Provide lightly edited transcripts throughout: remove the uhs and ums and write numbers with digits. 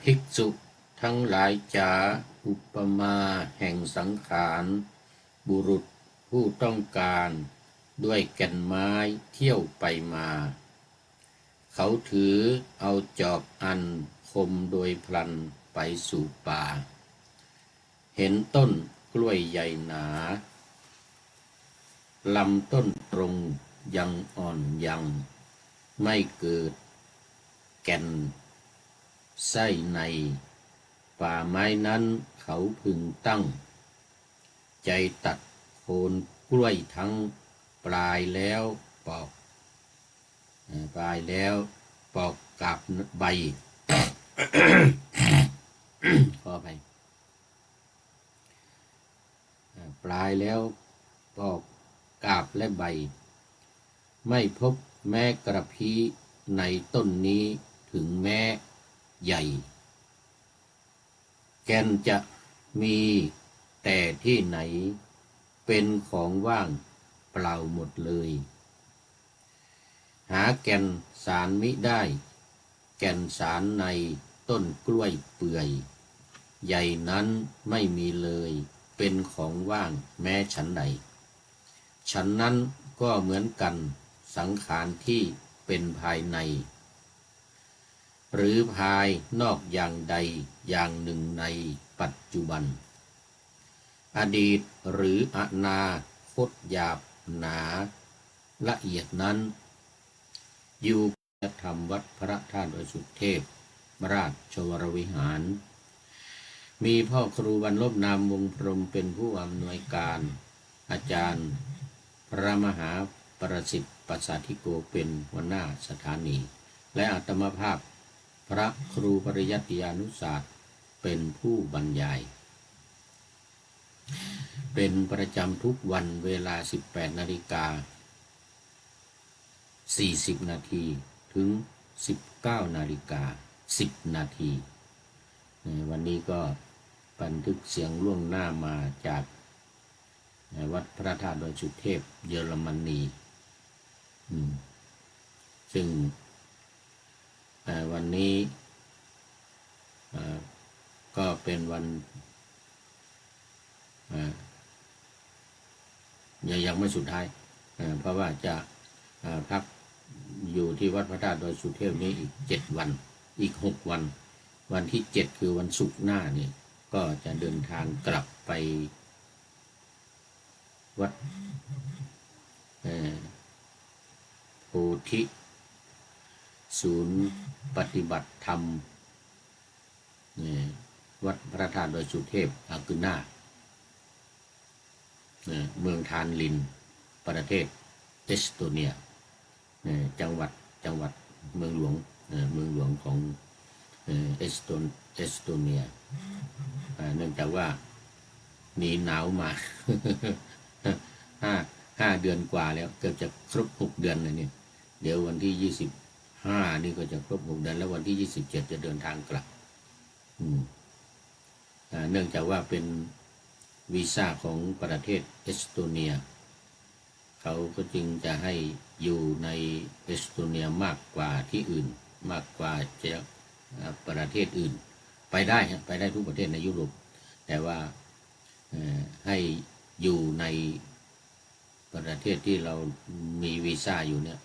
ภิกษุทั้งหลายจ๋าอุปมาแห่งสังขารบุรุษผู้ต้องการด้วยแก่นไม้เที่ยวไปมาเขาถือเอาจอบอันคมโดยพลันไปสู่ป่าเห็นต้นกล้วยใหญ่หนาลำต้นตรงยังอ่อนยังไม่เกิดแก่นไส้ในป่าไม้นั้นเขาพึงตั้งใจตัดโคนกล้วยทั้งปลายแล้วปอกกาบใบ ขอไปปลายแล้วปอกกาบและใบไม่พบแม้กระพี้ในต้นนี้ถึงแม้ใหญ่แก่นจะมีแต่ที่ไหนเป็นของว่างเปล่าหมดเลยหาแก่นสารมิได้แก่นสารในต้นกล้วยเปื่อยใหญ่นั้นไม่มีเลยเป็นของว่างแม้ฉันใดฉันนั้นก็เหมือนกันสังขารที่เป็นภายในหรือภายนอกอย่างใดอย่างหนึ่งในปัจจุบันอดีตหรืออนาคตหยาบหนาละเอียดนั้นอยู่ธรรมวัดพระธาตุดอยสุเทพราชวรวิหารมีพ่อครูบรรลบนามวงพรหมเป็นผู้อำนวยการอาจารย์พระมหาประสิทธิ์ปัสสาธิโกเป็นหัวหน้าสถานีและอาตมาภาพพระครูปริยัติยานุศาสตร์เป็นผู้บรรยายเป็นประจำทุกวันเวลา 18:40 น.ถึง 19:10 น.วันนี้ก็บันทึกเสียงล่วงหน้ามาจากวัดพระธาตุดอยสุเทพเยอรมนีซึ่งวันนี้ก็เป็นวันยังไม่สุดท้ายเพราะว่าจะพักอยู่ที่วัดพระธาตุดอยสุเทพนี้อีก7 วันอีก6 วันวันที่7คือวันศุกร์หน้านี่ก็จะเดินทางกลับไปวัดโพธิศูนย์ปฏิบัติธรรมวัดพระธาตุดอยสุเทพอากุน่าเมืองทานลินประเทศเอสโตเนียจังหวัดเมืองหลวงของเอสโตเนียเนื่องจากว่าหนีหนาวมา 5 เดือนกว่าแล้วเกือบจะครบ6 เดือนเลยเนี่ยเดี๋ยววันที่25นี่ก็จะครบ6 เดือนแล้ววันที่27จะเดินทางกลับเนื่องจากว่าเป็นวีซ่าของประเทศเอสโตเนียเขาก็จึงจะให้อยู่ในเอสโตเนียมากกว่าที่อื่นมากกว่าจะประเทศอื่นไปได้ทุกประเทศในยุโรปแต่ว่าให้อยู่ในประเทศที่เรามีวีซ่าอยู่เนี่ย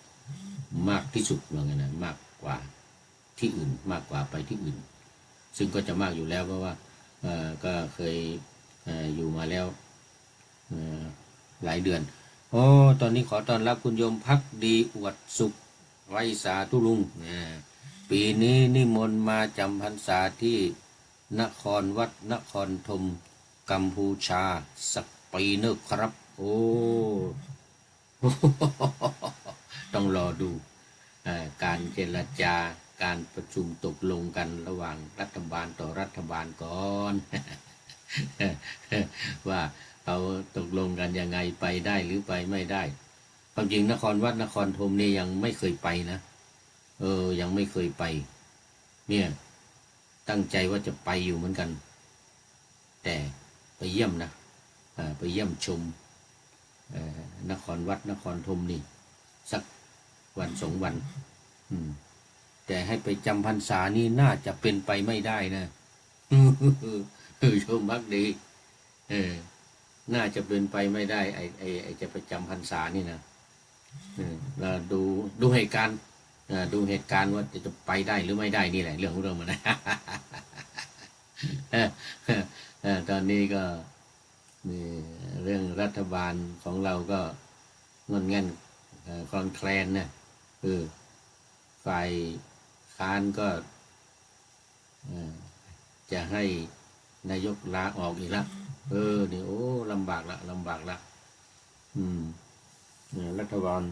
มากที่สุดว่าไงนะมากกว่าที่อื่นมากกว่าไปที่อื่นซึ่งก็จะมากอยู่แล้วเพราะว่าก็เคยอยู่มาแล้วหลายเดือนตอนนี้ขอต้อนรับคุณโยมพักดีอวดสุขไว้สาธุลุงปีนี้นิมนต์มาจำพรรษาที่วัดนครธมกัมพูชาสักปีนึกครับต้องรอดูการเจรจาการประชุมตกลงกันระหว่างรัฐบาลต่อรัฐบาลก่อน ว่าเขาตกลงกันยังไงไปได้หรือไปไม่ได้ความจริงวัดนครธมนี่ยังไม่เคยไปนะยังไม่เคยไปเนี่ยตั้งใจว่าจะไปอยู่เหมือนกันแต่ไปเยี่ยมนะไปเยี่ยมชมวัดนครธมนี่สักวัน2 วัน แต่ให้ไปจำพรรษานี่น่าจะเป็นไปไม่ได้นะชมพักดีเออน่าจะเป็นไปไม่ได้ไอจะไปจำพรรษานี่นะเราดูเหตุการณ์ดูเหตุการณ์ว่าจะไปได้หรือไม่ได้นี่แหละเรื่องของเรื่องมันนะตอนนี้ก็นี่เรื่องรัฐบาลของเราก็งอนแง่นคลอนแคลนนะฝ่ายค้านก็จะให้นายกลาออกอีกละนี่โอ้ลำบากละรัฐบาล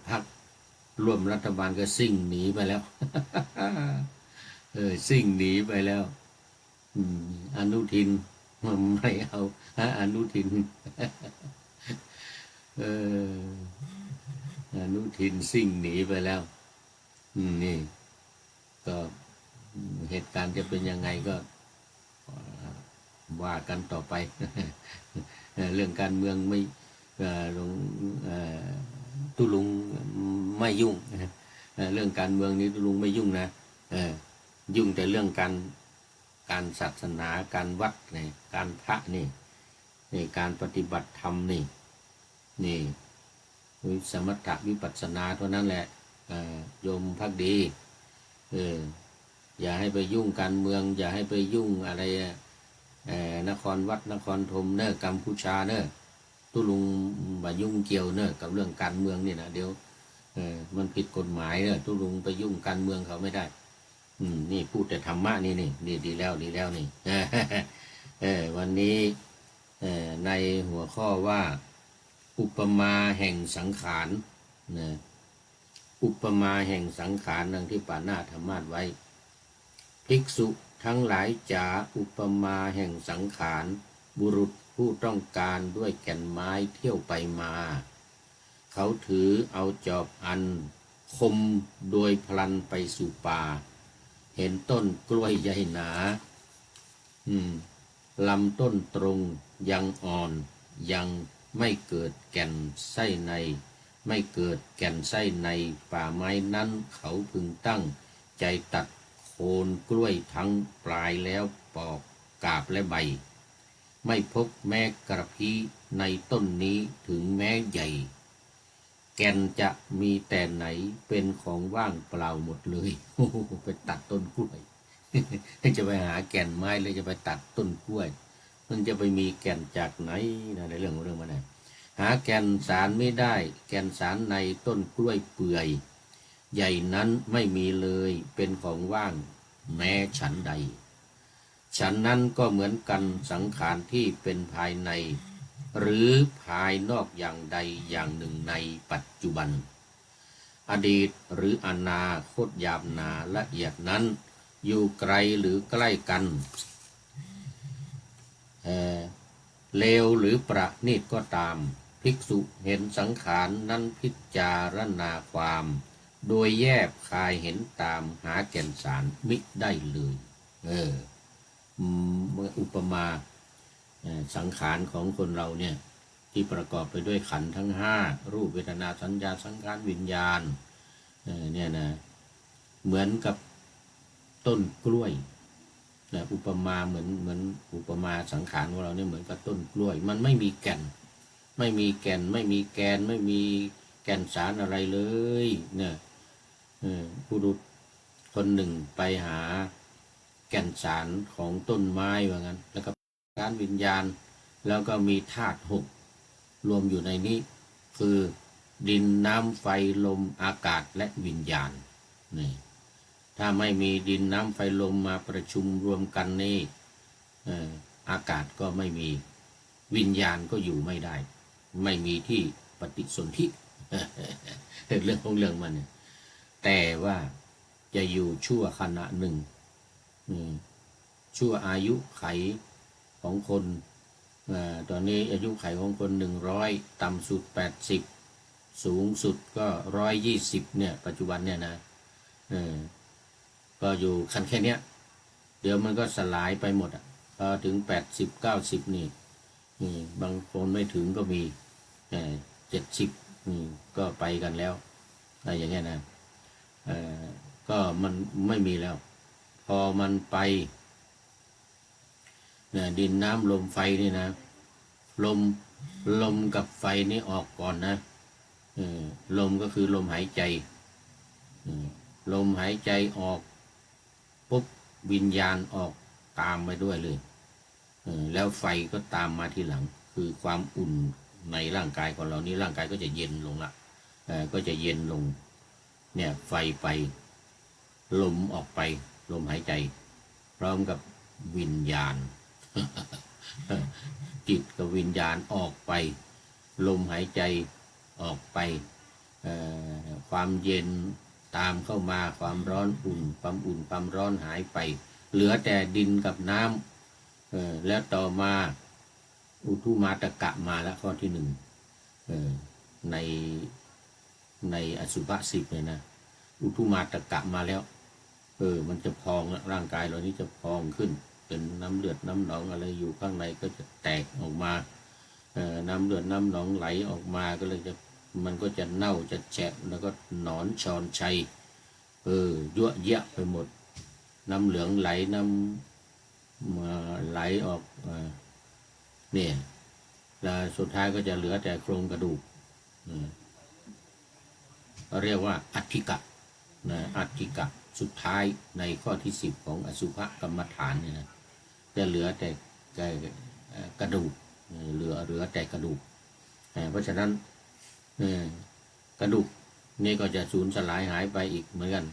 พรรคร่วมรัฐบาลก็ซิ่งหนีไปแล้วซิ่งหนีไปแล้วอนุทินไม่เอาอนุทินอนุทินซิ่งหนีไปแล้วนี่ก็เหตุการณ์จะเป็นยังไงก็ว่ากันต่อไปเรื่องการเมืองไม่ลงตุลุงไม่ยุ่งเรื่องการเมืองนี้ตุลุงไม่ยุ่งนะยุ่งแต่เรื่องการศาสนาการวัดนี่การพระนี่การปฏิบัติธรรมนี่สมถะวิปัสสนาเท่านั้นแหละโยมภักดีอย่าให้ไปยุ่งการเมืองอย่าให้ไปยุ่งอะไรนครวัดนครธมเนอะกัมพูชาเนอะตุลุงมายุ่งเกี่ยวเนอะกับเรื่องการเมืองนี่นะเดี๋ยวมันผิดกฎหมายเนอะตุลุงไปยุ่งการเมืองเขาไม่ได้นี่พูดแต่ธรรมะนี่ดีแล้วนี่วันนี้ในหัวข้อว่าอุปมาแห่งสังขารนะอุปมาแห่งสังขารดังที่ป่าหน้าธรรมาสไว้ภิกษุทั้งหลายจ๋าอุปมาแห่งสังขารบุรุษผู้ต้องการด้วยแก่นไม้เที่ยวไปมาเขาถือเอาจอบอันคมโดยพลันไปสู่ป่าเห็นต้นกล้วยใหญ่หนาลำต้นตรงยังอ่อนยังไม่เกิดแก่นไส้ในไม่เกิดแก่นไส้ในป่าไม้นั้นเขาพึงตั้งใจตัดโคนกล้วยทั้งปลายแล้วปอกกาบและใบไม่พบแม้กระพี้ในต้นนี้ถึงแม้ใหญ่แก่นจะมีแต่ไหนเป็นของว่างเปล่าหมดเลยไปตัดต้นกล้วยจะไปหาแก่นไม้เลยจะไปตัดต้นกล้วยมันจะไปมีแก่นจากไหนในเรื่องมันนะหาแก่นสารไม่ได้แก่นสารในต้นกล้วยเปื่อยใหญ่นั้นไม่มีเลยเป็นของว่างแม้ฉันใดฉันนั้นก็เหมือนกันสังขารที่เป็นภายในหรือภายนอกอย่างใดอย่างหนึ่งในปัจจุบันอดีตหรืออนาคตยามนาละเอียดนั้นอยู่ไกลหรือใกล้กันเลวหรือประณีตก็ตามภิกษุเห็นสังขารนั้นพิจารณาความโดยแยบคายเห็นตามหาแก่นสารมิได้เลยอุปมาสังขารของคนเราเนี่ยที่ประกอบไปด้วยขันธ์ทั้งห้ารูปเวทนาสัญญาสังขารวิญญาณเนี่ยนะเหมือนกับต้นกล้วยอุปมาเหมือนอุปมาสังขารของเราเนี่ยเหมือนกับต้นกล้วยมันไม่มีแก่นไม่มีแก่นไม่มีแกนไม่มีแก่นสารอะไรเลยเนี่ยผู้ดุคนหนึ่งไปหาแก่นสารของต้นไม้ว่างั้นแล้วก็การวิญญาณแล้วก็มีธาตุหกรวมอยู่ในนี้คือดินน้ำไฟลมอากาศและวิญญาณนี่ถ้าไม่มีดินน้ำไฟลมมาประชุมรวมกันนี่อากาศก็ไม่มีวิญญาณก็อยู่ไม่ได้ไม่มีที่ปฏิสนธิเรื่องของเรื่องมันเนี่ยแต่ว่าจะอยู่ชั่วขณะหนึ่งชั่วอายุไขของคนตอนนี้อายุไขของคน100ต่ำสุด80สูงสุดก็120เนี่ยปัจจุบันเนี่ยนะก็อยู่คันแค่เนี้ยเดี๋ยวมันก็สลายไปหมดพอถึง80 90นี่บางคนไม่ถึงก็มี70 ก็ไปกันแล้วอะไรอย่างเงี้ยนะก็มันไม่มีแล้ว พอมันไปเนี่ยดินน้ำลมไฟนี่นะลมลมกับไฟนี่ออกก่อนนะลมก็คือลมหายใจลมหายใจออกปุ๊บวิญญาณออกตามไปด้วยเลยแล้วไฟก็ตามมาทีหลังคือความอุ่นในร่างกายของเรานี้ร่างกายก็จะเย็นลงละก็จะเย็นลงเนี่ยไฟไปลมออกไปลมหายใจพร้อมกับวิญญาณ จิตกับวิญญาณออกไปลมหายใจออกไปความเย็นตามเข้ามาความร้อนอุ่นความร้อนหายไปเหลือแต่ดินกับน้ำแล้วต่อมาอุทุมาตกะมาแล้วข้อที่หนึ่งในอสุภะสิบเลยนะอุทุมาตกะมาแล้วมันจะพองร่างกายเรานี้จะพองขึ้นเป็นน้ำเลือดน้ำหนองอะไรอยู่ข้างในก็จะแตกออกมาน้ำเลือดน้ำหนองไหลออกมาก็เลยมันก็จะเน่าจะแฉะแล้วก็หนอนชอนชัยยั่วเยะไปหมดน้ำเหลืองไหลน้ำไหลออกเนี่ยแล้วสุดท้ายก็จะเหลือแต่โครงกระดูกเรียกว่าอัฐิกะนะอัฐิกะสุดท้ายในข้อที่10ของอสุภกรรมฐานเนี่ยนะจะเหลือแต่กระดูกเหลือแต่กระดูกเพราะฉะนั้นกระดูกนี่ก็จะสูญสลายหายไปอีกเหมือนกัน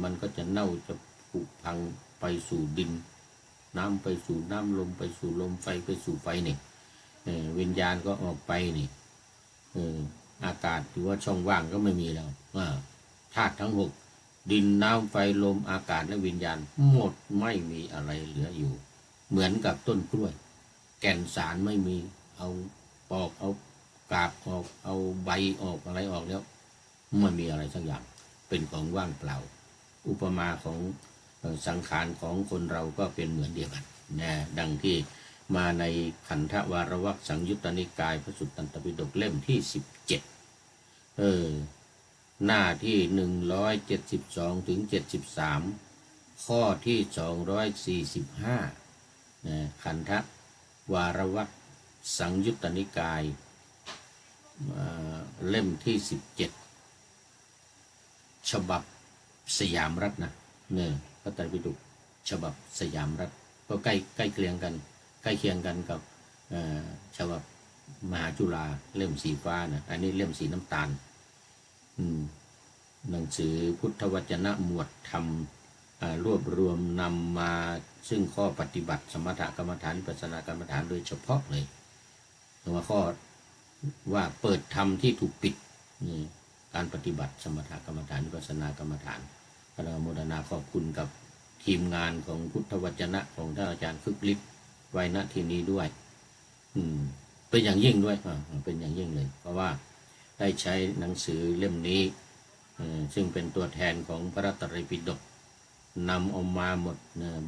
มันก็จะเน่าจะผุพังไปสู่ดินน้ำไปสู่น้ำลมไปสู่ลมไฟไปสู่ไฟนี่วิญญาณก็ออกไปนี่อากาศหรือว่าช่องว่างก็ไม่มีแล้วธาตุทั้ง6ดินน้ำไฟลมอากาศและวิญญาณหมดไม่มีอะไรเหลืออยู่เหมือนกับต้นกล้วยแก่นสารไม่มีเอาปอกเอากาบออกเอาใบออกอะไรออกแล้วไม่มีอะไรสักอย่างเป็นของว่างเปล่าอุปมาของสังขารของคนเราก็เป็นเหมือนเดียวกันนะดังที่มาในขันธวารวรรคสังยุตตนิกายพระสุตตันตปิฎกเล่มที่17หน้าที่172ถึง73ข้อที่245นะขันธวารวรรคสังยุตตนิกายเล่มที่17ฉบับสยามรัฐนะเนี่ยพระไตรปิฎกฉบับสยามรัฐก็ใกล้เคียงกันกับฉบับมหาจุฬาเล่มสีฟ้านะอันนี้เล่มสีน้ำตาลหนังสือพุทธวจนะหมวดธรรมรวบรวมนำมาซึ่งข้อปฏิบัติสมถกรรมฐานวิปัสสนากรรมฐานโดยเฉพาะเลยว่าข้อว่าเปิดธรรมที่ถูกปิดการปฏิบัติสมถกรรมฐานวิปัสสนากรรมฐานขอโมทนาขอบคุณกับทีมงานของพุทธวจนะของท่านอาจารย์คึกฤทธิ์ไว้ณที่นี้ด้วยเป็นอย่างยิ่งด้วยเป็นอย่างยิ่งเลยเพราะว่าได้ใช้หนังสือเล่มนี้ซึ่งเป็นตัวแทนของพระไตรปิฎกนำเอามาหมด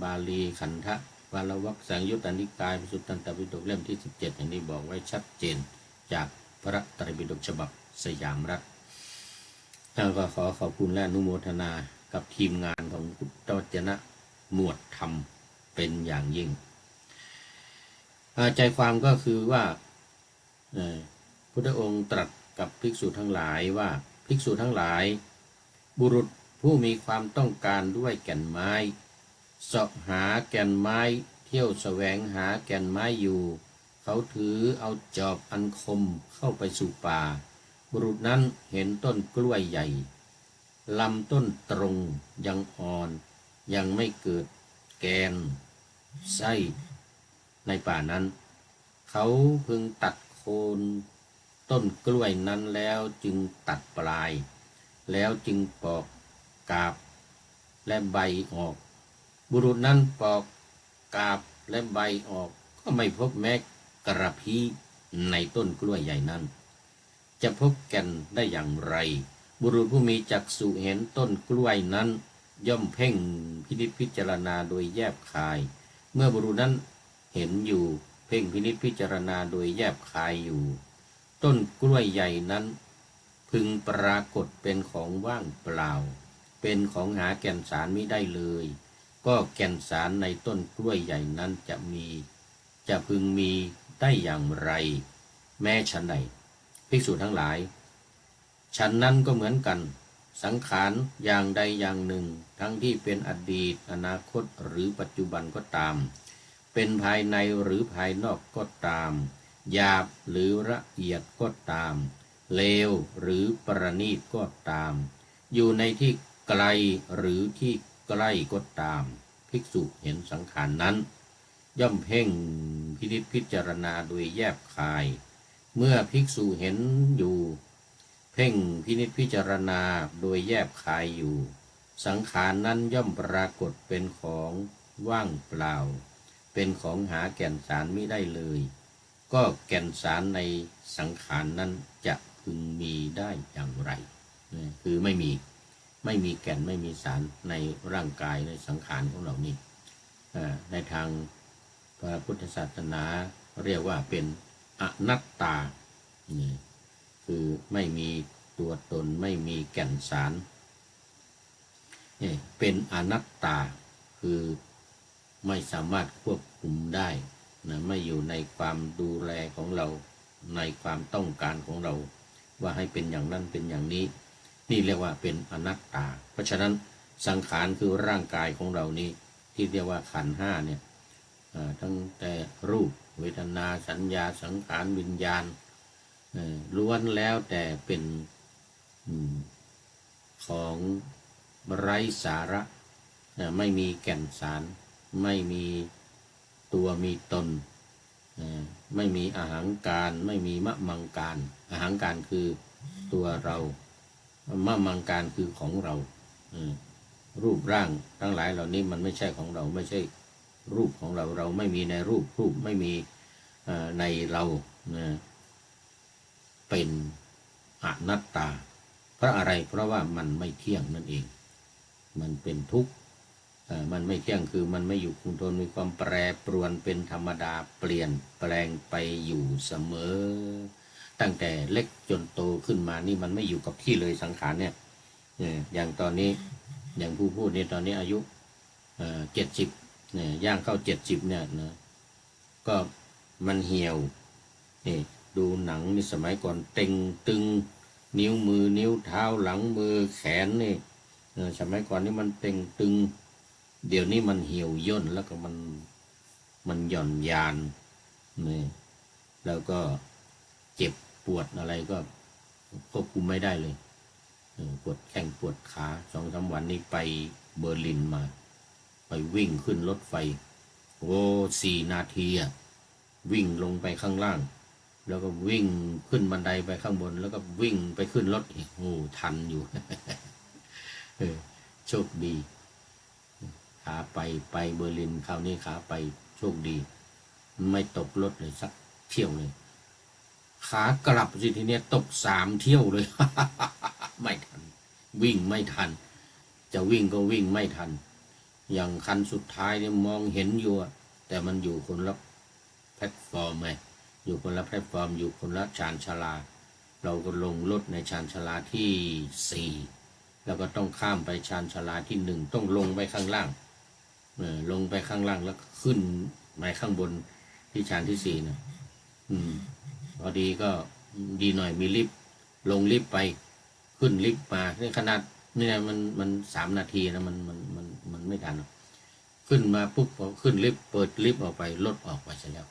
บาลีขันธวารวรรคสังยุตตนิกายพระสุตตันตปิฎกเล่มที่17อย่างนี้บอกไว้ชัดเจนจากพระไตรปิฎกฉบับสยามรัฐก็ขอขอบคุณและอนุโมทนากับทีมงานของพุทธวจนะหมวดธรรมเป็นอย่างยิ่งใจความก็คือว่าพุทธองค์ตรัสกับภิกษุทั้งหลายว่าภิกษุทั้งหลายบุรุษผู้มีความต้องการด้วยแก่นไม้เสาะหาแก่นไม้เที่ยวแสวงหาแก่นไม้อยู่เขาถือเอาจอบอันคมเข้าไปสู่ป่าบุรุษนั้นเห็นต้นกล้วยใหญ่ลำต้นตรงยังอ่อนยังไม่เกิดแกนไส้ในป่านั้นเขาพึงตัดโคนต้นกล้วยนั้นแล้วจึงตัดปลายแล้วจึงปอกกาบและใบออกบุรุษนั้นปอกกาบและใบออกก็ไม่พบแม้กระพี้ในต้นกล้วยใหญ่นั้นจะพบแก่นได้อย่างไรบุรุษผู้มีจักษุเห็นต้นกล้วยนั้นย่อมเพ่งพินิจพิจารณาโดยแยบคายเมื่อบุรุษนั้นเห็นอยู่เพ่งพินิจพิจารณาโดยแยบคายอยู่ต้นกล้วยใหญ่นั้น พึงปรากฏเป็นของว่างเปล่าเป็นของหาแก่นสารมิได้เลยก็แก่นสารในต้นกล้วยใหญ่นั้นจะพึงมีได้อย่างไรแม้ฉันใดภิกษุทั้งหลายฉันนั้นก็เหมือนกันสังขารอย่างใดอย่างหนึ่งทั้งที่เป็นอดีตอนาคตหรือปัจจุบันก็ตามเป็นภายในหรือภายนอกก็ตามหยาบหรือละเอียดก็ตามเลวหรือประณีตก็ตามอยู่ในที่ไกลหรือที่ใกล้ก็ตามภิกษุเห็นสังขารนั้นย่อมเพ่งพินิจพิจารณาโดยแยบคายเมื่อภิกษุเห็นอยู่เพ่งพินิจพิจารณาโดยแยบคายอยู่สังขารนั้นย่อมปรากฏเป็นของว่างเปล่าเป็นของหาแก่นสารไม่ได้เลยก็แก่นสารในสังขารนั้นจะพึงมีได้อย่างไรคือไม่มีแก่นไม่มีสารในร่างกายในสังขารของเรานี่ในทางพระพุทธศาสนาเรียกว่าเป็นอนัตตาคือไม่มีตัวตนไม่มีแก่นสารเป็นอนัตตาคือไม่สามารถควบคุมได้นะไม่อยู่ในความดูแลของเราในความต้องการของเราว่าให้เป็นอย่างนั้นเป็นอย่างนี้นี่เรียกว่าเป็นอนัตตาเพราะฉะนั้นสังขารคือร่างกายของเรานี้ที่เรียกว่าขันธ์ห้าเนี่ยทั้งแต่รูปเวทนาสัญญาสังขารวิญญาณล้วนแล้วแต่เป็นของไร้สาระไม่มีแก่นสารไม่มีตัวมีตนไม่มีอาหังการไม่มีมะมังการอาหังการคือตัวเรามะมังการคือของเรารูปร่างทั้งหลายเหล่านี้มันไม่ใช่ของเราไม่ใช่รูปของเราเราไม่มีในรูปไม่มีในเราเป็นอนัตตาเพราะอะไรเพราะว่ามันไม่เที่ยงนั่นเองมันเป็นทุกข์มันไม่เที่ยงคือมันไม่อยู่คงทนมีความแปรปรวนเป็นธรรมดาเปลี่ยนแปลงไปอยู่เสมอตั้งแต่เล็กจนโตขึ้นมานี่มันไม่อยู่กับที่เลยสังขารเนี่ยอย่างตอนนี้อย่างผู้พูดนี่ตอนนี้อายุ70เนี่ยย่างเข้า70เนี่ยนะก็มันเหี่ยวนี่ดูหนังนี่สมัยก่อนเต็งตึงนิ้วมือนิ้วเท้าหลังมือแขนนี่สมัยก่อนนี่มันเต็งตึงเดี๋ยวนี้มันเหี่ยวย่นแล้วก็มันหย่อนยานนี่แล้วก็เจ็บปวดอะไรก็ควบคุมไม่ได้เลยปวดแข้งปวดขา2-3 วันนี้ไปเบอร์ลินมาไปวิ่งขึ้นรถไฟ4 นาทีวิ่งลงไปข้างล่างแล้วก็วิ่งขึ้นบันไดไปข้างบนแล้วก็วิ่งไปขึ้นรถอีกทันอยู่ โชคดีขาไปเบอร์ลินคราวนี้ขาไปโชคดีไม่ตกรถเลยสักเที่ยวเลยขากลับสิทีเนี้ยตก3 เที่ยวเลย ไม่ทันวิ่งไม่ทันจะวิ่งก็วิ่งไม่ทันอย่างคันสุดท้ายเนี่ยมองเห็นอยู่แต่มันอยู่คนละแพลตฟอร์มไงอยู่คนละแพลตฟอร์มอยู่คนละชานชาลาเราก็ลงรถในชานชาลาที่4แล้วก็ต้องข้ามไปชานชาลาที่1ต้องลงไปข้างล่างลงไปข้างล่างแล้วขึ้นมาข้างบนที่ชานที่4นะพอดีก็ดีหน่อยมีลิฟต์ลงลิฟต์ไปขึ้นลิฟต์มาในขนาดนี่นะมัน3 นาทีนะมันไม่ทันขึ้นมาปุ๊บพอขึ้นลิฟต์เปิดลิฟต์ออกไปรถออกไปเสร็จแล้ว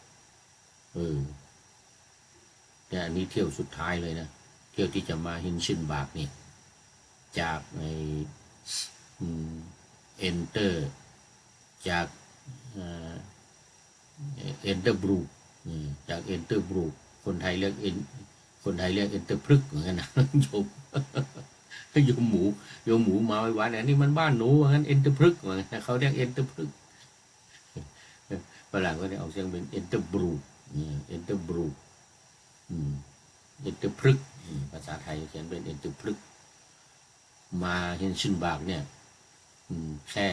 แต่อันนี้เที่ยวสุดท้ายเลยนะเที่ยวที่จะมาฮินชินบากนี่จากในเอนเตอร์จากเอนเตอร์บรูจากเอนเตอร์บรูคนไทยเรียกเอนเตอร์พฤกษ์เหมือนกันนะโยมหมูมาไว้วันนี้มันบ้านหนูเหมือนกันเอนเตอร์พฤกษ์เหมือนกันเขาเรียกเอนเตอร์พฤกษ์ฝรั่งก็ได้เอาเสียงเป็นเอนเตอร์บรูเอนเตอร์บรูเอนเตอร์พฤกษ์ภาษาไทยเขียนเป็นเอนเตอร์พฤกษ์มาเฮนชินบากเนี่ยแค่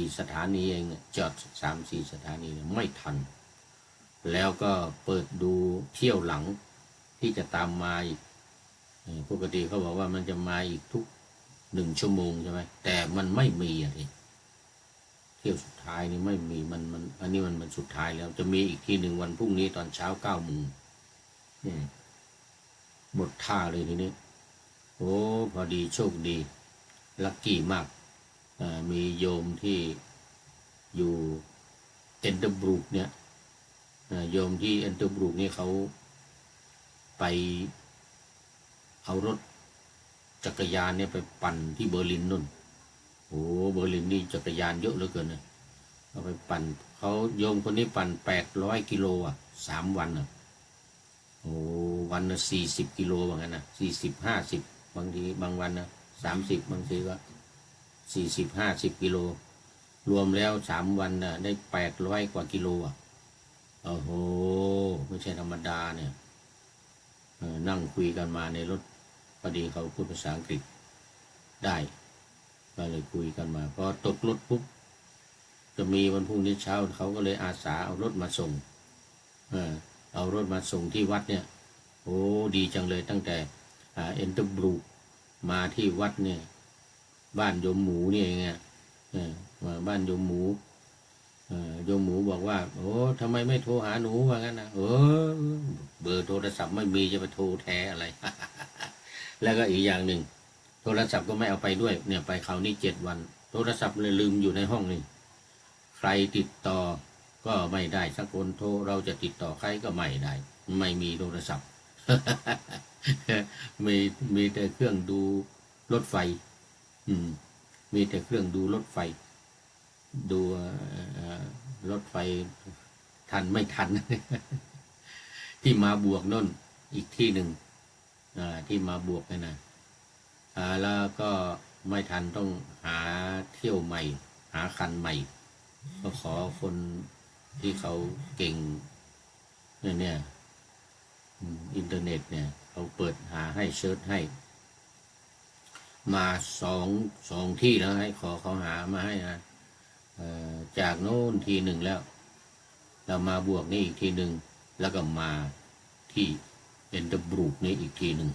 3-4 สถานีเองจอด3-4 สถานีไม่ทันแล้วก็เปิดดูเที่ยวหลังที่จะตามมาอีก ปกติเขาบอกว่ามันจะมาอีกทุก1 ชั่วโมงใช่ไหมแต่มันไม่มีอ่ะทีเที่ยวสุดท้ายนี่ไม่มีมันอันนี้มันสุดท้ายแล้วจะมีอีกทีหนึ่งวันพรุ่งนี้ตอนเช้า9 โมงหมดท่าเลยทีนี้โอ้พอดีโชคดีลัคกี้มากมีโยมที่อยู่เอ็นเตอร์บรูกเนี่ยโยมที่เอ็นเตอร์บรูกนี่เขาไปเอารถจักรยานเนี่ยไปปั่นที่เบอร์ลินนู่นโอ้เบอร์ลินนี่จักรยานเยอะเหลือเกินนะเอาไปปั่นเขาโยมคนนี้ปั่น800 กิโลอ่ะ3 วันอ่ะโอ้วันละ40 กิโลว่างั้นนะ40-50บางทีบางวันนะ30บางทีก็40-50 กิโลรวมแล้ว3 วันน่ะได้800 กว่า กิโลอ่ะโอ้โหไม่ใช่ธรรมดาเนี่ยนั่งคุยกันมาในรถพอดีเขาพูดภาษาอังกฤษได้ก็เลยคุยกันมาพอตกรถปุ๊บจะมีวันพรุ่งนี้เช้าเขาก็เลยอาสาเอารถมาส่งเอารถมาส่งที่วัดเนี่ยโอ้ดีจังเลยตั้งแต่เอ็นเตอร์บรูกมาที่วัดเนี่ยบ้านโยมหมูนี่เองอ่ะมาบ้านโยมหมูโยมหมูบอกว่าโอ้ทำไมไม่โทรหาหนูว่างั้นนะเบอร์โทรศัพท์ไม่มีจะไปโทรแท้อะไร แล้วก็อีกอย่างหนึ่งโทรศัพท์ก็ไม่เอาไปด้วยเนี่ยไปคราวนี้7 วันโทรศัพท์เลยลืมอยู่ในห้องนี่ใครติดต่อก็ไม่ได้สักคนโทรเราจะติดต่อใครก็ไม่ได้ไม่มีโทรศัพท์ มีแต่เครื่องดูรถไฟมีแต่เครื่องดูรถไฟดูรถไฟทันไม่ทัน ที่มาบวกน่นอีกที่หนึ่งที่มาบวกนะแล้วก็ไม่ทันต้องหาเที่ยวใหม่หาคันใหม่ก็ขอคนที่เขาเก่งเนี่ยอินเทอร์เน็ตเนี่ยเขาเปิดหาให้เซิร์ชให้มาสองที่แล้วให้ขอเขาหามาให้นะจากโน้นทีหนึ่งแล้วเรามาบวกนี่อีกทีหนึ่งแล้วก็มาที่เอ็นเตอร์บรูกนี่อีกทีหนึ่ง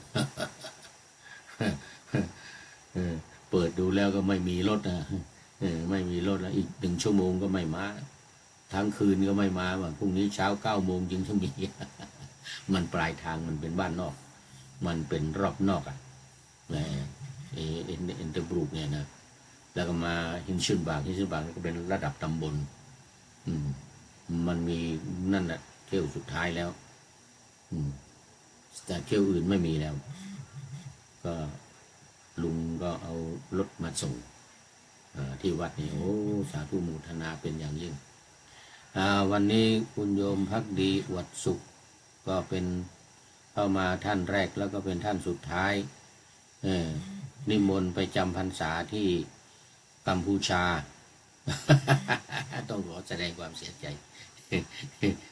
เปิดดูแล้วก็ไม่มีรถนะไม่มีรถแล้วอีก1 ชั่วโมงก็ไม่มาทั้งคืนก็ไม่มาว่าพรุ่งนี้เช้า9 โมงจึงจะมี มันปลายทางมันเป็นบ้านนอกมันเป็นรอบนอกอ่ะเอ็นเตอร์บรูกเนี่ยนะแล้วก็มาฮินชุนบากก็เป็นระดับตำบลมันมีนั่นแหละเที่ยวสุดท้ายแล้วแต่เที่ยวอื่นไม่มีแล้วก็ลุงก็เอารถมาส่งที่วัดนี่โอ้สาธุโมทนาเป็นอย่างยิ่งวันนี้คุณโยมภักดีอวดสุขก็เป็นเข้ามาท่านแรกแล้วก็เป็นท่านสุดท้ายนิมนต์ไปจำพรรษาที่กัมพูชา ต้องขอแสดงความเสียใจ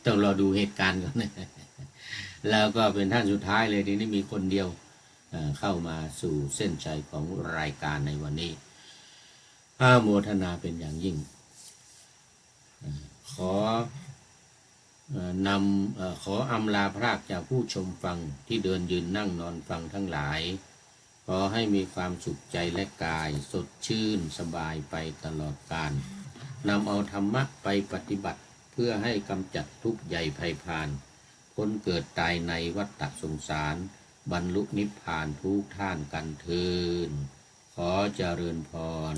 ต้องรอดูเหตุการณ์ก่อน แล้วก็เป็นท่านสุดท้ายเลยทีนี้มีคนเดียวเข้ามาสู่เส้นชัยของรายการในวันนี้โมทนาเป็นอย่างยิ่งขออำลาพรากจากผู้ชมฟังที่เดินยืนนั่งนอนฟังทั้งหลายขอให้มีความสุขใจและกายสดชื่นสบายไปตลอดกาลนำเอาธรรมะไปปฏิบัติเพื่อให้กำจัดทุกข์ใหญ่ภัยพานพ้นเกิดตายในวัฏฏะสงสารบรรลุนิพพานทุกท่านกันเทินขอเจริญพร